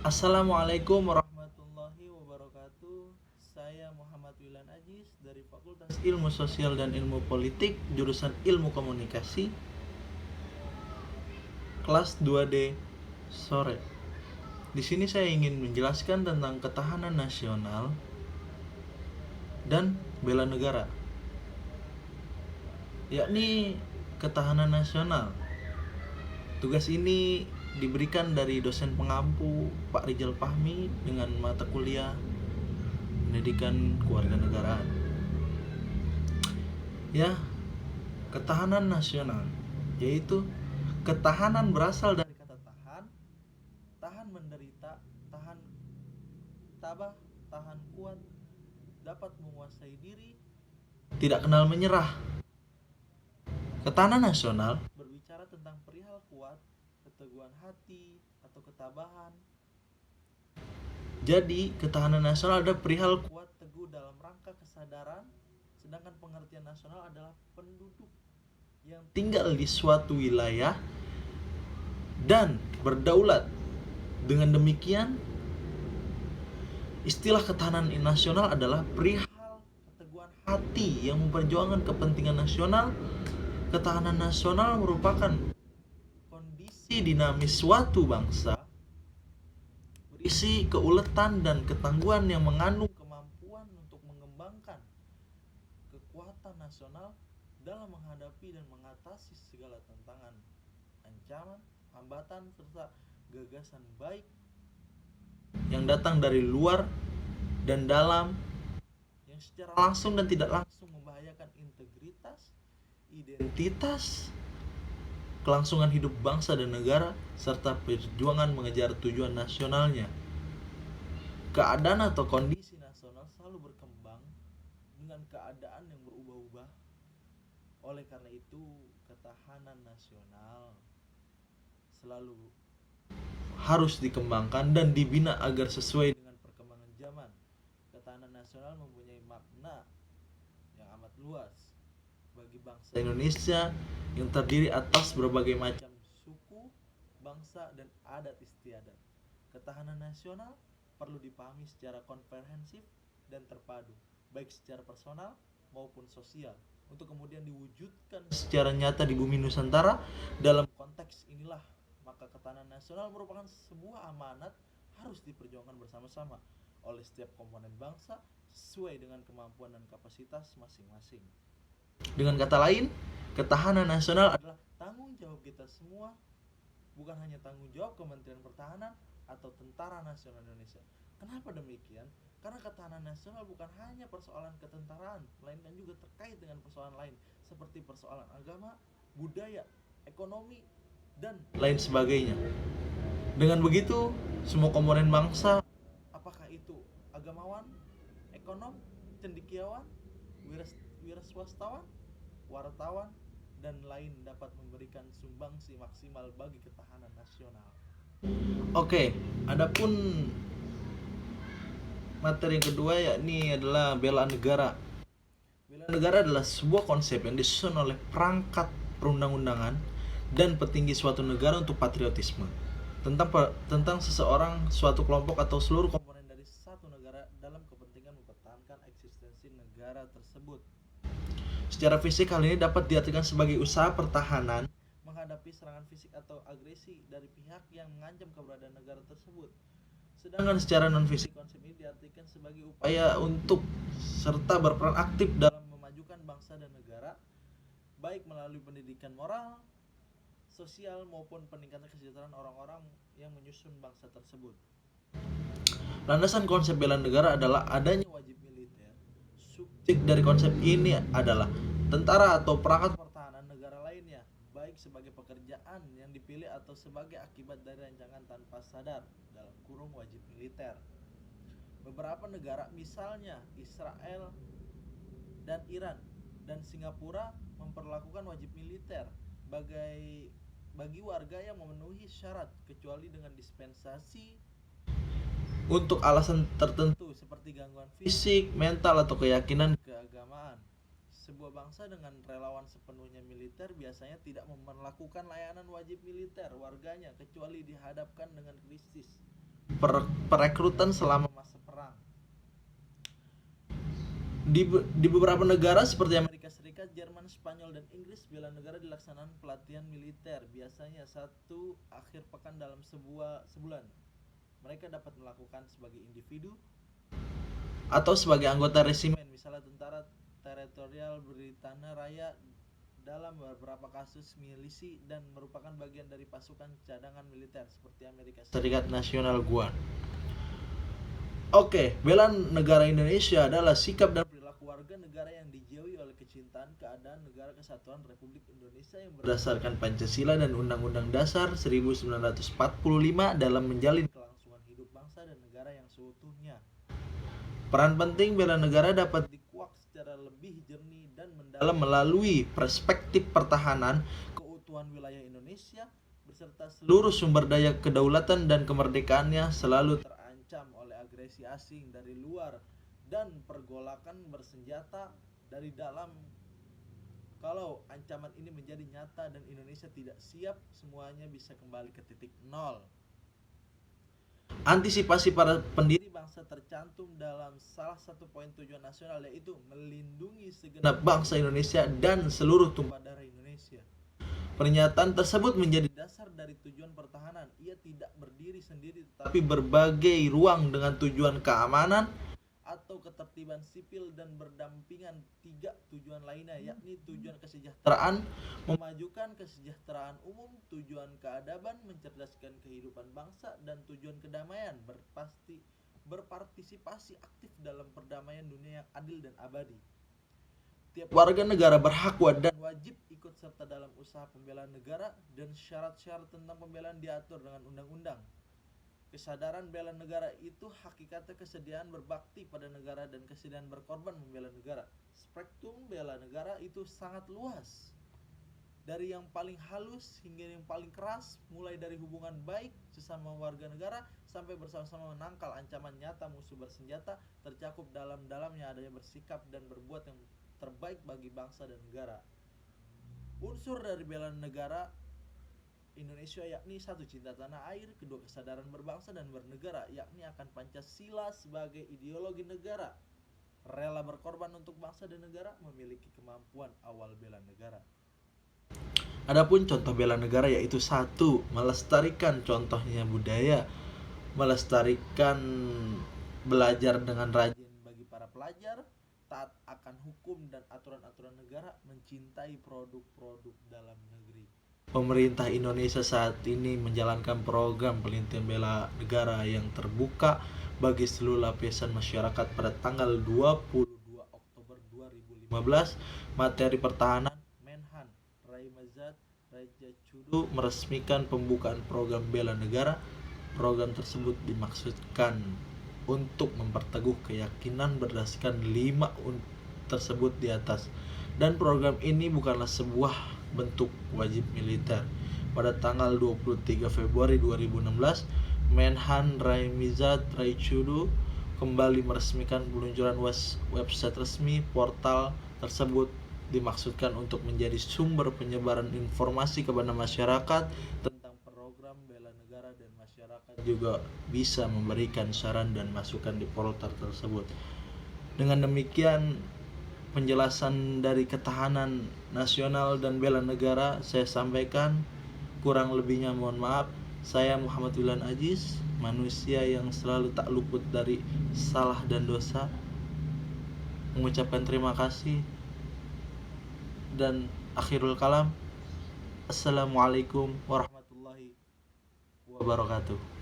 Assalamualaikum warahmatullahi wabarakatuh. Saya Muhammad Wilan Ajis dari Fakultas Ilmu Sosial dan Ilmu Politik, jurusan Ilmu Komunikasi, kelas 2D sore. Di sini saya ingin menjelaskan tentang ketahanan nasional dan bela negara, yakni ketahanan nasional. Tugas ini diberikan dari dosen pengampu Pak Rijal Fahmi dengan mata kuliah Pendidikan Kewarganegaraan. Ya, ketahanan nasional yaitu ketahanan berasal dari kata tahan, tahan menderita, tahan tabah, tahan kuat, dapat menguasai diri, tidak kenal menyerah. Ketahanan nasional berbicara tentang perihal kuat, keteguhan hati atau ketabahan. Jadi, ketahanan nasional ada perihal kuat teguh dalam rangka kesadaran, sedangkan pengertian nasional adalah penduduk yang tinggal di suatu wilayah dan berdaulat. Dengan demikian, istilah ketahanan nasional adalah perihal keteguhan hati yang memperjuangkan kepentingan nasional. Ketahanan nasional merupakan kondisi dinamis suatu bangsa berisi keuletan dan ketangguhan yang mengandung kemampuan untuk mengembangkan kekuatan nasional dalam menghadapi dan mengatasi segala tantangan, ancaman, hambatan, serta gagasan baik yang datang dari luar dan dalam, yang secara langsung dan tidak langsung membahayakan integritas, identitas, kelangsungan hidup bangsa dan negara, serta perjuangan mengejar tujuan nasionalnya. Keadaan atau kondisi nasional selalu berkembang dengan keadaan yang berubah-ubah. Oleh karena itu, ketahanan nasional selalu harus dikembangkan dan dibina agar sesuai dengan perkembangan zaman. Ketahanan nasional mempunyai makna yang amat luas bagi bangsa Indonesia yang terdiri atas berbagai macam suku, bangsa, dan adat istiadat. Ketahanan nasional perlu dipahami secara komprehensif dan terpadu, baik secara personal maupun sosial, untuk kemudian diwujudkan secara nyata di bumi Nusantara. Dalam konteks inilah, maka ketahanan nasional merupakan sebuah amanat harus diperjuangkan bersama-sama oleh setiap komponen bangsa sesuai dengan kemampuan dan kapasitas masing-masing. Dengan kata lain, ketahanan nasional adalah tanggung jawab kita semua, bukan hanya tanggung jawab Kementerian Pertahanan atau Tentara Nasional Indonesia. Kenapa demikian? Karena ketahanan nasional bukan hanya persoalan ketentaraan, melainkan juga terkait dengan persoalan lain seperti persoalan agama, budaya, ekonomi, dan lain sebagainya. Dengan begitu, semua komponen bangsa, apakah itu agamawan, ekonom, cendekiawan, wiraswastawan, wartawan, dan lain dapat memberikan sumbangsi maksimal bagi ketahanan nasional. Oke, adapun materi yang kedua yakni adalah bela negara. Bela negara adalah sebuah konsep yang disusun oleh perangkat perundang-undangan dan petinggi suatu negara untuk patriotisme tentang seseorang, suatu kelompok, atau seluruh komponen dari satu negara dalam kepentingan mempertahankan eksistensi negara tersebut. Secara fisik, hal ini dapat diartikan sebagai usaha pertahanan menghadapi serangan fisik atau agresi dari pihak yang mengancam keberadaan negara tersebut. Sedangkan secara non-fisik, konsep ini diartikan sebagai upaya untuk serta berperan aktif dalam memajukan bangsa dan negara, baik melalui pendidikan moral, sosial, maupun peningkatan kesejahteraan orang-orang yang menyusun bangsa tersebut. Landasan konsep bela negara adalah adanya wajib militer. Subjek dari konsep ini adalah tentara atau perangkat pertahanan negara lainnya, baik sebagai pekerjaan yang dipilih atau sebagai akibat dari rancangan tanpa sadar dalam kurung wajib militer. Beberapa negara, misalnya Israel dan Iran dan Singapura, memperlakukan wajib militer bagi warga yang memenuhi syarat, kecuali dengan dispensasi untuk alasan tertentu seperti gangguan fisik, mental, atau keyakinan keagamaan. Sebuah bangsa dengan relawan sepenuhnya militer biasanya tidak memperlakukan layanan wajib militer warganya kecuali dihadapkan dengan krisis perekrutan selama masa perang. Di beberapa negara seperti Amerika Serikat, Jerman, Spanyol, dan Inggris, bela negara dilaksanakan pelatihan militer biasanya satu akhir pekan dalam sebulan. Mereka dapat melakukan sebagai individu atau sebagai anggota resimen, misalnya tentara teritorial Britania Raya dalam beberapa kasus milisi, dan merupakan bagian dari pasukan cadangan militer seperti Amerika Serikat National Guard. Oke, bela negara Indonesia adalah sikap dan perilaku warga negara yang dijauhi oleh kecintaan keadaan negara kesatuan Republik Indonesia yang berdasarkan Pancasila dan Undang-Undang Dasar 1945 dalam menjalin kelangsungan hidup bangsa dan negara yang seutuhnya. Peran penting bela negara dapat dikuak secara lebih jernih dan mendalam melalui perspektif pertahanan keutuhan wilayah Indonesia beserta seluruh sumber daya kedaulatan dan kemerdekaannya selalu terancam oleh agresi asing dari luar dan pergolakan bersenjata dari dalam. Kalau ancaman ini menjadi nyata dan Indonesia tidak siap, semuanya bisa kembali ke titik nol. Antisipasi para pendiri bangsa tercantum dalam salah satu poin tujuan nasional, yaitu melindungi segenap bangsa Indonesia dan seluruh tumpah darah Indonesia. Pernyataan tersebut menjadi dasar dari tujuan pertahanan. Ia tidak berdiri sendiri, tetapi berbagai ruang dengan tujuan keamanan atau ketertiban sipil dan berdampingan tiga tujuan lainnya, yakni tujuan kesejahteraan, memajukan kesejahteraan umum, tujuan keadaban, mencerdaskan kehidupan bangsa, dan tujuan kedamaian, berpartisipasi aktif dalam perdamaian dunia yang adil dan abadi. Tiap warga negara berhak dan wajib ikut serta dalam usaha pembelaan negara, dan syarat-syarat tentang pembelaan diatur dengan undang-undang. Kesadaran bela negara itu hakikatnya kesediaan berbakti pada negara dan kesediaan berkorban membela negara. Spektrum bela negara itu sangat luas, dari yang paling halus hingga yang paling keras, mulai dari hubungan baik sesama warga negara sampai bersama-sama menangkal ancaman nyata musuh bersenjata. Tercakup dalam-dalamnya adanya bersikap dan berbuat yang terbaik bagi bangsa dan negara. Unsur dari bela negara Indonesia yakni satu, cinta tanah air, kedua, kesadaran berbangsa dan bernegara, yakni akan Pancasila sebagai ideologi negara, rela berkorban untuk bangsa dan negara, memiliki kemampuan awal bela negara. Adapun contoh bela negara yaitu satu, melestarikan contohnya budaya, melestarikan belajar dengan rajin bagi para pelajar, taat akan hukum dan aturan-aturan negara, mencintai produk-produk dalam negeri. Pemerintah Indonesia saat ini menjalankan program pelatihan bela negara yang terbuka bagi seluruh lapisan masyarakat. Pada tanggal 22 Oktober 2015, Materi Pertahanan Menhan Raimazat Raja Cudu meresmikan pembukaan program bela negara. Program tersebut dimaksudkan untuk memperteguh keyakinan berdasarkan 5 tersebut di atas, dan program ini bukanlah sebuah bentuk wajib militer. Pada tanggal 23 Februari 2016, Menhan Raimizat Raicudu kembali meresmikan peluncuran website resmi. Portal tersebut dimaksudkan untuk menjadi sumber penyebaran informasi kepada masyarakat tentang program bela negara, dan masyarakat juga bisa memberikan saran dan masukan di portal tersebut. Dengan demikian, penjelasan dari ketahanan nasional dan bela negara saya sampaikan. Kurang lebihnya mohon maaf. Saya Muhammad Wilan Aziz, manusia yang selalu tak luput dari salah dan dosa, mengucapkan terima kasih dan akhirul kalam. Assalamualaikum warahmatullahi wabarakatuh.